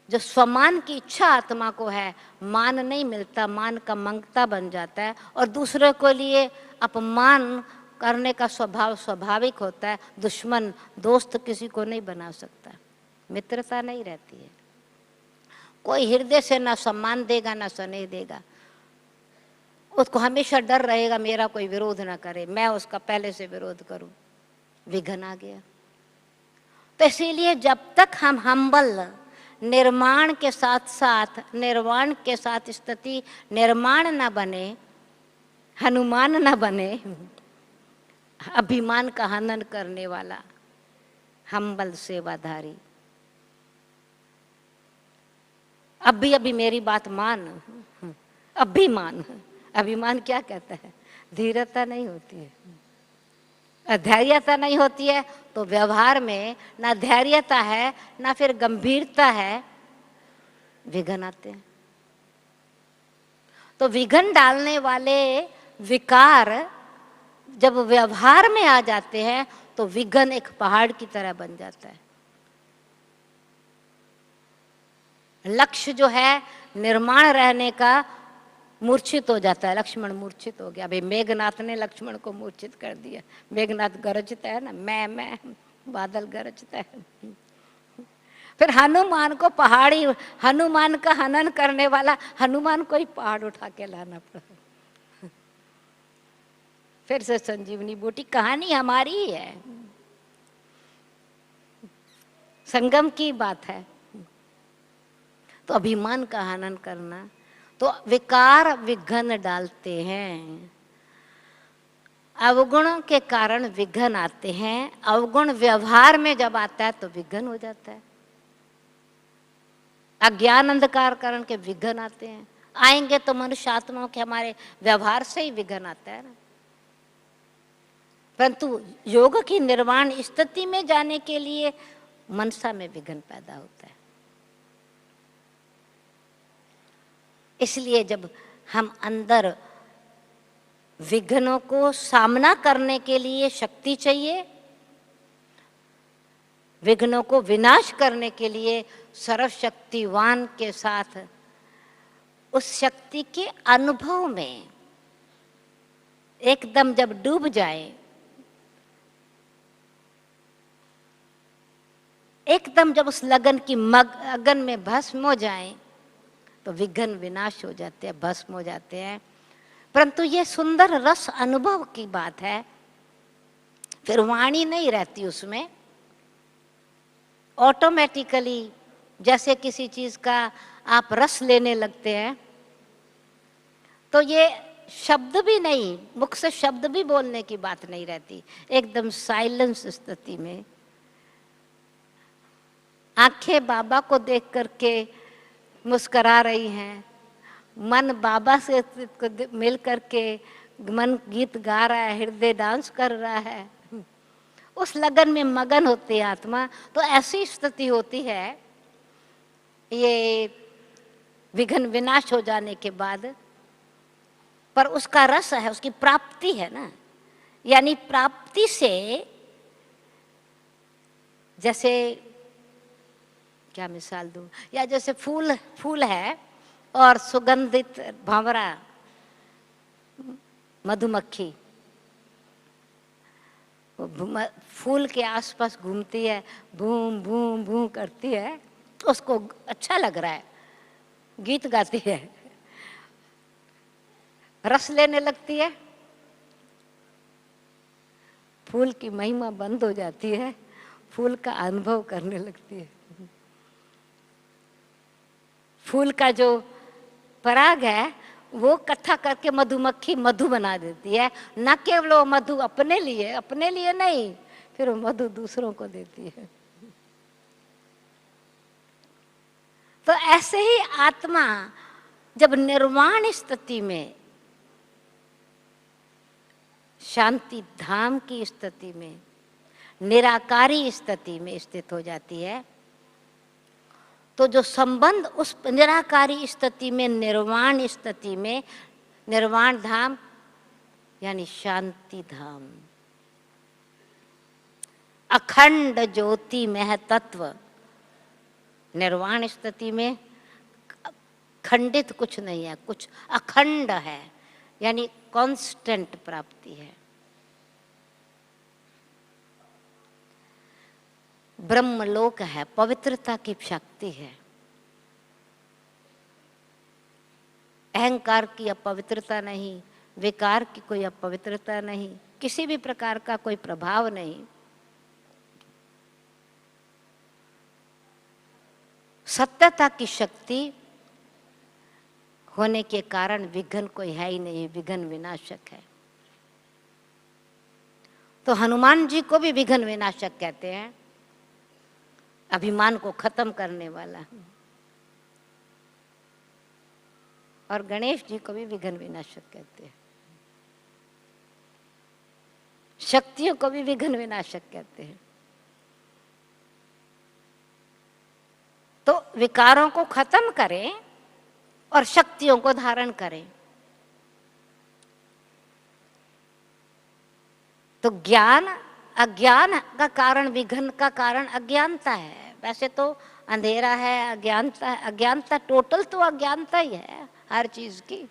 जो स्वमान की इच्छा आत्मा को है, मान नहीं मिलता, मान का मंगता बन जाता है, और दूसरे को लिए अपमान करने का स्वभाव स्वाभाविक होता है। दुश्मन दोस्त किसी को नहीं बना सकता, मित्रता नहीं रहती है। कोई हृदय से ना सम्मान देगा ना स्नेह देगा, उसको हमेशा डर रहेगा मेरा कोई विरोध ना करे, मैं उसका पहले से विरोध करूं। विघ्न आ गया। तो इसीलिए जब तक हम हम्बल, निर्माण के साथ साथ निर्वाण के साथ स्थिति निर्माण ना बने, हनुमान ना बने, अभिमान का हनन करने वाला, हम्बल सेवाधारी, अभी मेरी बात मान, अभिमान, अभिमान क्या कहता है? धीरता नहीं होती है, अधैर्यता नहीं होती है, तो व्यवहार में ना धैर्यता है ना फिर गंभीरता है, विघ्न आते हैं। तो विघ्न डालने वाले विकार जब व्यवहार में आ जाते हैं तो विघ्न एक पहाड़ की तरह बन जाता है। लक्ष्य जो है निर्माण रहने का मूर्छित हो जाता है। लक्ष्मण मूर्छित हो गया, भाई मेघनाथ ने लक्ष्मण को मूर्छित कर दिया। मेघनाथ गरजता है ना, मैं बादल गरजता है। फिर हनुमान को पहाड़ी, हनुमान का हनन करने वाला हनुमान को ही पहाड़ उठा के लाना पड़ा। फिर से संजीवनी बूटी, कहानी हमारी ही है, संगम की बात है। तो अभिमान का हनन करना, तो विकार विघ्न डालते हैं। अवगुणों के कारण विघ्न आते हैं। अवगुण व्यवहार में जब आता है तो विघ्न हो जाता है। अज्ञान अंधकार कारण के विघ्न आते हैं, आएंगे तो मनुष्य आत्माओं के हमारे व्यवहार से ही विघ्न आता है ना। परंतु योग की निर्वाण स्थिति में जाने के लिए मनसा में विघ्न पैदा होता है। इसलिए जब हम अंदर विघ्नों को सामना करने के लिए शक्ति चाहिए, विघ्नों को विनाश करने के लिए सर्वशक्तिवान के साथ उस शक्ति के अनुभव में एकदम जब डूब जाए, एकदम जब उस लगन की अगन में भस्म हो जाए तो विघ्न विनाश हो जाते हैं, भस्म हो जाते हैं। परंतु ये सुंदर रस अनुभव की बात है। फिर वाणी नहीं रहती उसमें, ऑटोमेटिकली जैसे किसी चीज का आप रस लेने लगते हैं, तो ये शब्द भी नहीं, मुख से शब्द भी बोलने की बात नहीं रहती, एकदम साइलेंस स्थिति में आंखें बाबा को देख करके मुस्करा रही हैं, मन बाबा से मिल करके मन गीत गा रहा है, हृदय डांस कर रहा है, उस लगन में मगन होती है आत्मा। तो ऐसी स्थिति होती है ये विघ्न विनाश हो जाने के बाद, पर उसका रस है, उसकी प्राप्ति है ना। यानी प्राप्ति से, जैसे क्या मिसाल दूं, या जैसे फूल है और सुगंधित भंवरा मधुमक्खी फूल के आसपास घूमती है, बूम बूम बूम करती है, उसको अच्छा लग रहा है, गीत गाती है, रस लेने लगती है, फूल की महिमा बंद हो जाती है, फूल का अनुभव करने लगती है। फूल का जो पराग है वो इकट्ठा करके मधुमक्खी मधु बना देती है, न केवल वो मधु अपने लिए नहीं, फिर वो मधु दूसरों को देती है। तो ऐसे ही आत्मा जब निर्वाण स्थिति में, शांति धाम की स्थिति में, निराकारी स्थिति में स्थित हो जाती है, तो जो संबंध उस निराकारी स्थिति में, निर्वाण स्थिति में, निर्वाण धाम यानी शांति धाम, अखंड ज्योति में तत्व, निर्वाण स्थिति में खंडित कुछ नहीं है, कुछ अखंड है, यानी कांस्टेंट प्राप्ति है। ब्रह्मलोक है, पवित्रता की शक्ति है, अहंकार की अपवित्रता नहीं, विकार की कोई अपवित्रता नहीं, किसी भी प्रकार का कोई प्रभाव नहीं, सत्यता की शक्ति होने के कारण विघ्न कोई है ही नहीं, विघ्न विनाशक है। तो हनुमान जी को भी विघ्न विनाशक कहते हैं, अभिमान को खत्म करने वाला, और गणेश जी को भी विघ्न विनाशक कहते हैं, शक्तियों को भी विघ्न विनाशक कहते हैं। तो विकारों को खत्म करें और शक्तियों को धारण करें। तो ज्ञान, अज्ञान का कारण, विघ्न का कारण अज्ञानता है। वैसे तो अंधेरा है, अज्ञानता है, अज्ञानता टोटल तो अज्ञानता ही है हर चीज की।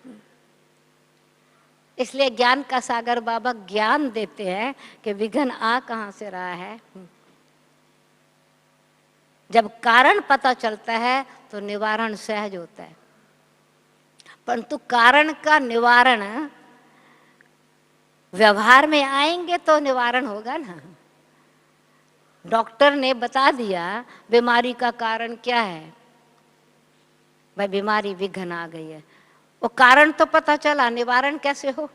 इसलिए ज्ञान का सागर बाबा ज्ञान देते हैं कि विघ्न आ कहां से रहा है। जब कारण पता चलता है तो निवारण सहज होता है, परंतु कारण का निवारण व्यवहार में आएंगे तो निवारण होगा ना। डॉक्टर ने बता दिया बीमारी का कारण क्या है, भाई बीमारी विघ्न आ गई है, वो कारण तो पता चला, निवारण कैसे हो?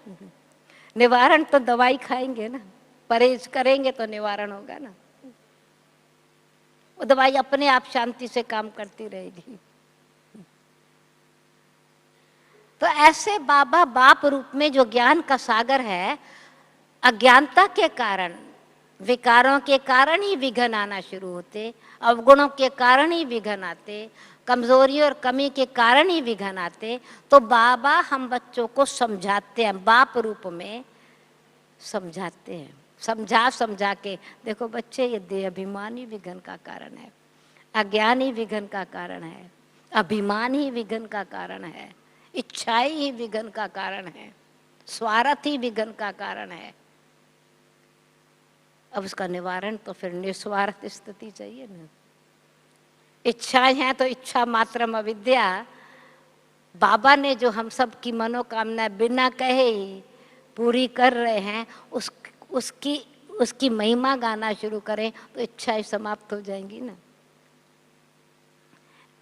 निवारण तो दवाई खाएंगे ना, परहेज करेंगे तो निवारण होगा ना। वो दवाई अपने आप शांति से काम करती रहेगी। तो ऐसे बाबा बाप रूप में जो ज्ञान का सागर है, अज्ञानता के कारण, विकारों के कारण ही विघ्न आना शुरू होते, अवगुणों के कारण ही विघ्न आते, कमजोरी और कमी के कारण ही विघ्न आते। तो बाबा हम बच्चों को समझाते हैं, बाप रूप में समझाते हैं, समझा के, देखो बच्चे ये देह अभिमान ही विघ्न का कारण है, अज्ञान ही विघ्न का कारण है, अभिमान ही विघ्न का कारण है, इच्छाएं ही विघ्न का कारण है, स्वार्थ ही विघ्न का कारण है। अब उसका निवारण तो फिर निस्वार्थ स्थिति चाहिए ना। इच्छाएं हैं तो इच्छा मात्रम अविद्या। बाबा ने जो हम सब की मनोकामना बिना कहे ही पूरी कर रहे हैं, उसकी महिमा गाना शुरू करें तो इच्छाएं समाप्त हो जाएंगी ना।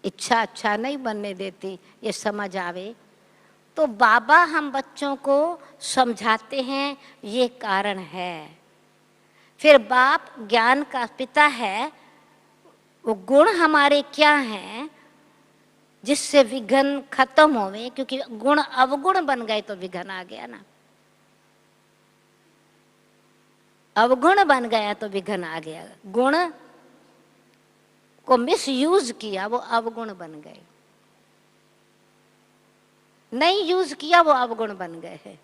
इच्छा अच्छा नहीं बनने देती, ये समझ आवे तो बाबा हम बच्चों को समझाते हैं ये कारण है। फिर बाप ज्ञान का पिता है, वो गुण हमारे क्या हैं जिससे विघ्न खत्म होवे, क्योंकि गुण अवगुण बन गए तो विघ्न आ गया ना, अवगुण बन गया तो विघ्न आ गया। गुण को मिस यूज किया वो अवगुण बन गए, नहीं यूज किया वो अवगुण बन गए हैं।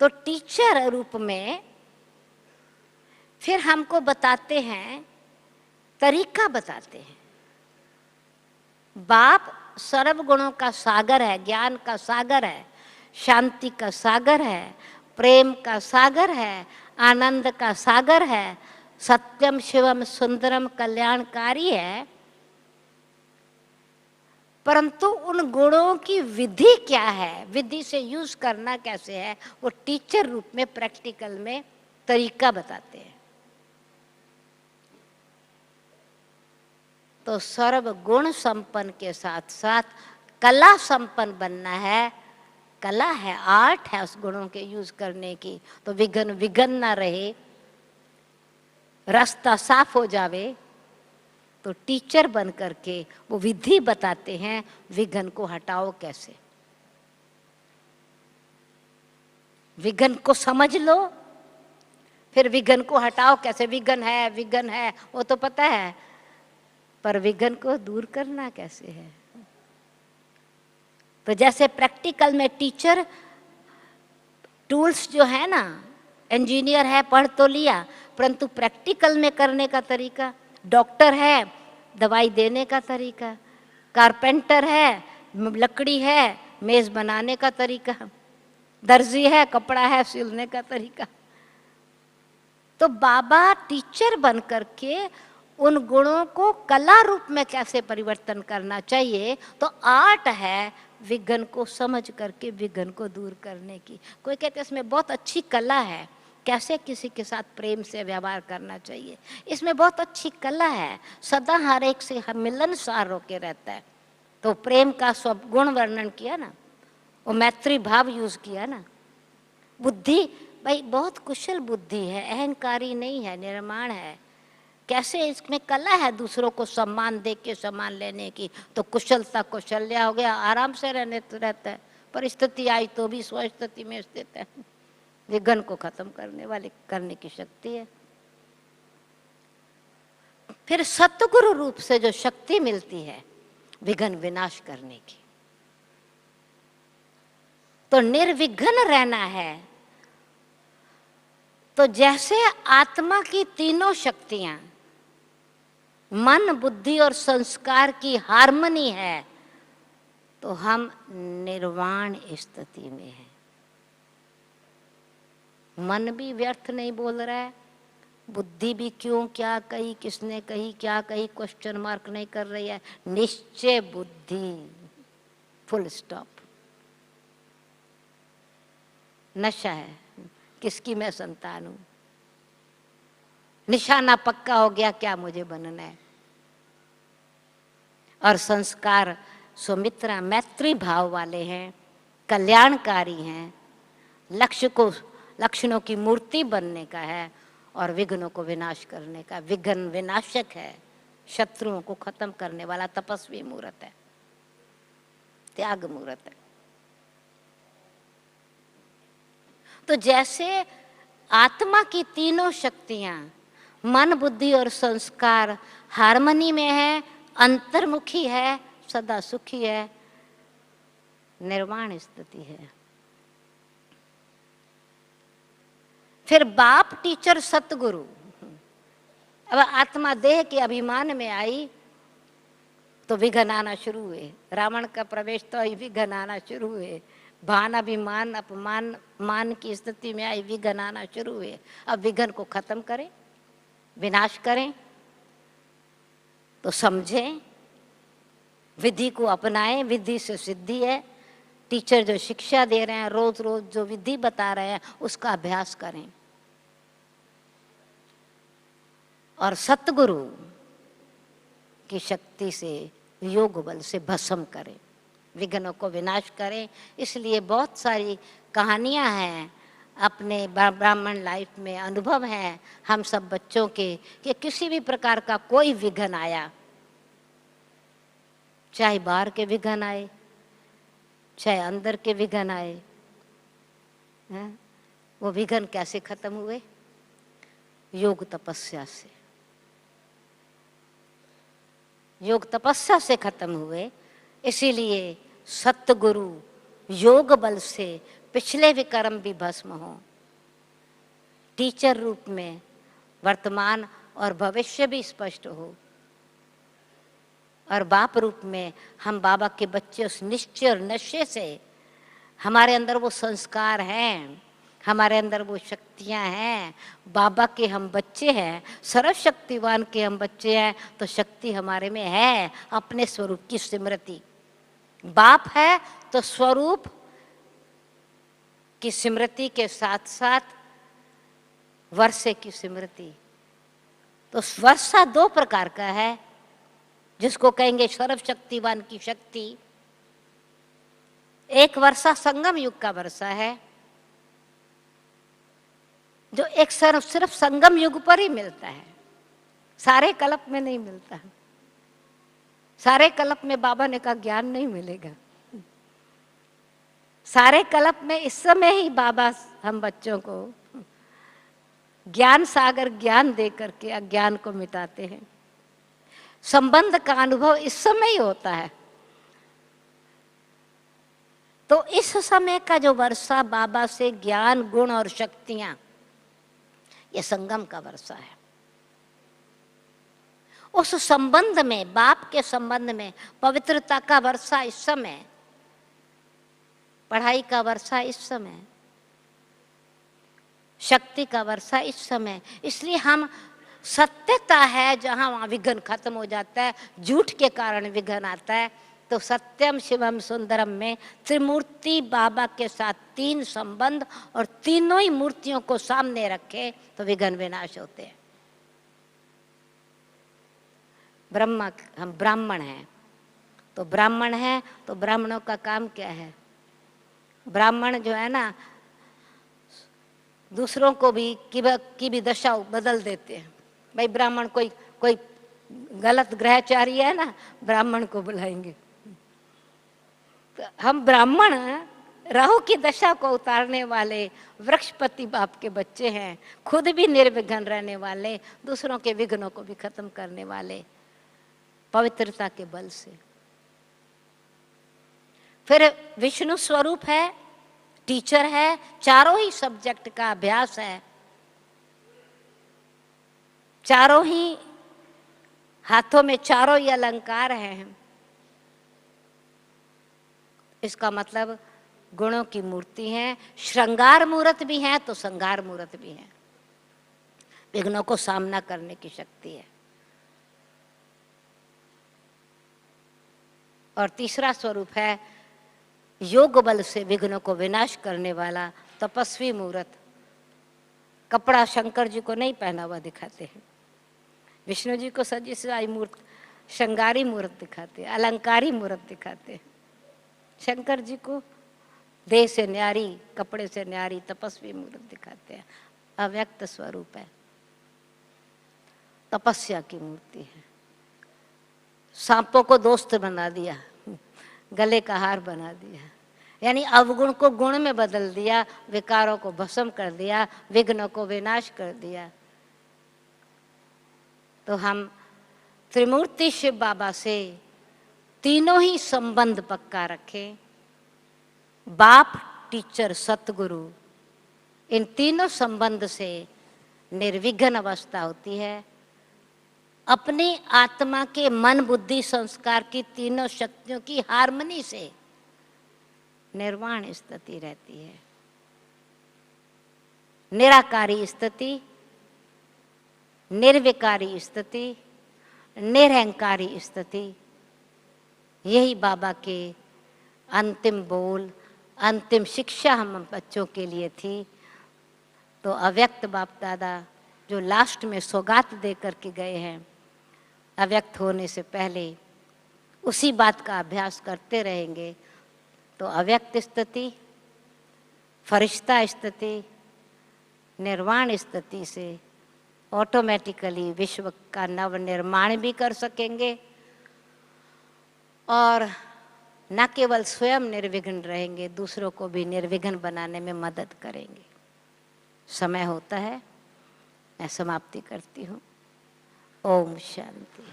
तो टीचर रूप में फिर हमको बताते हैं, तरीका बताते हैं। बाप सर्व गुणों का सागर है, ज्ञान का सागर है, शांति का सागर है, प्रेम का सागर है, आनंद का सागर है, सत्यम शिवम सुंदरम कल्याणकारी है। परंतु उन गुणों की विधि क्या है, विधि से यूज करना कैसे है, वो टीचर रूप में प्रैक्टिकल में तरीका बताते हैं। तो सर्व गुण संपन्न के साथ साथ कला संपन्न बनना है। कला है, आर्ट है उस गुणों के यूज करने की, तो विघ्न ना रहे, रास्ता साफ हो जावे। तो टीचर बन करके वो विधि बताते हैं, विघ्न को हटाओ कैसे। विघ्न को समझ लो, फिर विघ्न को हटाओ कैसे। विघ्न है वो तो पता है, पर विघ्न को दूर करना कैसे है। तो जैसे प्रैक्टिकल में टीचर टूल्स जो है ना, इंजीनियर है पढ़ तो लिया, परंतु प्रैक्टिकल में करने का तरीका, डॉक्टर है दवाई देने का तरीका, कारपेंटर है लकड़ी है मेज बनाने का तरीका, दर्जी है कपड़ा है सिलने का तरीका। तो बाबा टीचर बन करके उन गुणों को कला रूप में कैसे परिवर्तन करना चाहिए, तो आर्ट है विघ्न को समझ करके विघ्न को दूर करने की। कोई कहते हैं इसमें बहुत अच्छी कला है, कैसे किसी के साथ प्रेम से व्यवहार करना चाहिए, इसमें बहुत अच्छी कला है, सदा हर एक से मिलनसार होके रहता है। तो प्रेम का सब गुण वर्णन किया ना, वो मैत्री भाव यूज किया ना। बुद्धि भाई बहुत कुशल बुद्धि है, अहंकारी नहीं है, निर्माण है। कैसे इसमें कला है दूसरों को सम्मान दे के सम्मान लेने की, तो कुशलता कौशल्य हो गया, आराम से रहने तो रहता है। परिस्थिति आई तो भी स्वस्थिति में स्थित है। विघ्न को खत्म करने की शक्ति है। फिर सतगुरु रूप से जो शक्ति मिलती है विघ्न विनाश करने की, तो निर्विघ्न रहना है। तो जैसे आत्मा की तीनों शक्तियां मन बुद्धि और संस्कार की हार्मनी है, तो हम निर्वाण स्थिति में हैं। मन भी व्यर्थ नहीं बोल रहा है, बुद्धि भी क्यों क्या कही किसने कही क्या कही क्वेश्चन मार्क नहीं कर रही है, निश्चय बुद्धि फुल स्टॉप। नशा है किसकी मैं संतान हूं, निशाना पक्का हो गया क्या मुझे बनना है। और संस्कार सुमित्रा मैत्री भाव वाले हैं, कल्याणकारी हैं, लक्षणों की मूर्ति बनने का है और विघ्नों को विनाश करने का। विघ्न विनाशक है, शत्रुओं को खत्म करने वाला तपस्वी मूर्त है, त्याग मूर्त है। तो जैसे आत्मा की तीनों शक्तियां मन बुद्धि और संस्कार हार्मनी में है, अंतर्मुखी है, सदा सुखी है, निर्वाण स्थिति है। फिर बाप टीचर सतगुरु। अब आत्मा देह के अभिमान में आई तो विघ्न आना शुरू हुए। रावण का प्रवेश तो विघ्न आना शुरू हुए, भान अभिमान अपमान मान की स्थिति में आई, विघ्न आना शुरू हुए। अब विघ्न को खत्म करें, विनाश करें, तो समझें, विधि को अपनाएं। विधि से सिद्धि है। टीचर जो शिक्षा दे रहे हैं, रोज रोज जो विधि बता रहे हैं, उसका अभ्यास करें और सतगुरु की शक्ति से योग बल से भस्म करें। विघ्नों को विनाश करें। इसलिए बहुत सारी कहानियां हैं अपने ब्राह्मण लाइफ में, अनुभव हैं हम सब बच्चों के, कि किसी भी प्रकार का कोई विघ्न आया, चाहे बाहर के विघ्न आए चाहे अंदर के विघ्न आए, हैं? वो विघ्न कैसे खत्म हुए? योग तपस्या से। योग तपस्या से खत्म हुए। इसीलिए सतगुरु योग बल से पिछले विकर्म भी भस्म हो, टीचर रूप में वर्तमान और भविष्य भी स्पष्ट हो, और बाप रूप में हम बाबा के बच्चे उस निश्चय और नशे से, हमारे अंदर वो संस्कार हैं, हमारे अंदर वो शक्तियां हैं, बाबा के हम बच्चे हैं, सर्वशक्तिवान के हम बच्चे हैं, तो शक्ति हमारे में है अपने स्वरूप की स्मृति। बाप है तो स्वरूप की स्मृति के साथ साथ वर्षे की स्मृति। तो वर्षा दो प्रकार का है, जिसको कहेंगे सर्वशक्तिवान की शक्ति। एक वर्षा संगम युग का वर्षा है, जो एक सिर्फ संगम युग पर ही मिलता है, सारे कल्प में नहीं मिलता। सारे कल्प में बाबा ने कहा ज्ञान नहीं मिलेगा। सारे कल्प में इस समय ही बाबा हम बच्चों को ज्ञान सागर ज्ञान दे करके अज्ञान को मिटाते हैं। संबंध का अनुभव इस समय ही होता है। तो इस समय का जो वर्षा बाबा से ज्ञान गुण और शक्तियां, ये संगम का वर्षा है। उस संबंध में, बाप के संबंध में पवित्रता का वर्षा इस समय, पढ़ाई का वर्षा इस समय, शक्ति का वर्षा इस समय। इसलिए हम सत्यता है जहां वहां विघ्न खत्म हो जाता है, झूठ के कारण विघ्न आता है। तो सत्यम शिवम सुंदरम में त्रिमूर्ति बाबा के साथ तीन संबंध और तीनों ही मूर्तियों को सामने रखे तो विघ्न विनाश होते हैं। ब्रह्मा, हम ब्राह्मण हैं, तो ब्राह्मण हैं तो ब्राह्मणों का काम क्या है? ब्राह्मण जो है ना, दूसरों को भी की भी दशा बदल देते हैं। भाई ब्राह्मण कोई कोई गलत ग्रहचारी है ना, ब्राह्मण को बुलाएंगे। तो हम ब्राह्मण राहु की दशा को उतारने वाले वृक्षपति बाप के बच्चे हैं, खुद भी निर्विघ्न रहने वाले, दूसरों के विघ्नों को भी खत्म करने वाले पवित्रता के बल से। फिर विष्णु स्वरूप है, टीचर है, चारों ही सब्जेक्ट का अभ्यास है, चारों ही हाथों में चारों ही अलंकार हैं। इसका मतलब गुणों की मूर्ति है, श्रृंगार मूर्त भी है तो संगार मूर्त भी है, विघ्नों को सामना करने की शक्ति है। और तीसरा स्वरूप है योग बल से विघ्नों को विनाश करने वाला तपस्वी मूर्त। कपड़ा शंकर जी को नहीं पहना हुआ दिखाते हैं, विष्णु जी को सजी सजाई मूर्त, श्रृंगारी मूर्त दिखाते हैं, अलंकारी मूर्त दिखाते हैं। शंकर जी को देह से न्यारी, कपड़े से न्यारी तपस्वी मूर्त दिखाते हैं। अव्यक्त स्वरूप है, तपस्या की मूर्ति है। सांपों को दोस्त बना दिया, गले का हार बना दिया, यानी अवगुण को गुण में बदल दिया, विकारों को भस्म कर दिया, विघ्नों को विनाश कर दिया। तो हम त्रिमूर्ति शिव बाबा से तीनों ही संबंध पक्का रखें। बाप, टीचर, सतगुरु, इन तीनों संबंध से निर्विघ्न अवस्था होती है। अपनी आत्मा के मन बुद्धि संस्कार की तीनों शक्तियों की हार्मनी से निर्वाण स्थिति रहती है। निराकारी स्थिति, निर्विकारी स्थिति, निरहंकारी स्थिति, यही बाबा के अंतिम बोल, अंतिम शिक्षा हम बच्चों के लिए थी। तो अव्यक्त बाप दादा जो लास्ट में सौगात दे करके गए हैं, अव्यक्त होने से पहले उसी बात का अभ्यास करते रहेंगे तो अव्यक्त स्थिति, फरिश्ता स्थिति, निर्वाण स्थिति से ऑटोमेटिकली विश्व का नव निर्माण भी कर सकेंगे और न केवल स्वयं निर्विघ्न रहेंगे, दूसरों को भी निर्विघ्न बनाने में मदद करेंगे। समय होता है, मैं समाप्ति करती हूँ। ओम शांति।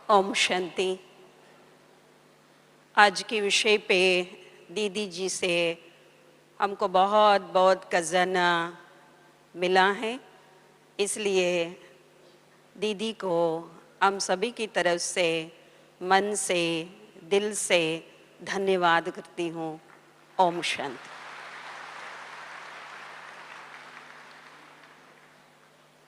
ओम शांति। आज के विषय पे दीदी जी से हमको बहुत बहुत खजाना मिला है, इसलिए दीदी को हम सभी की तरफ से मन से, दिल से धन्यवाद करती हूँ। ओम शांति।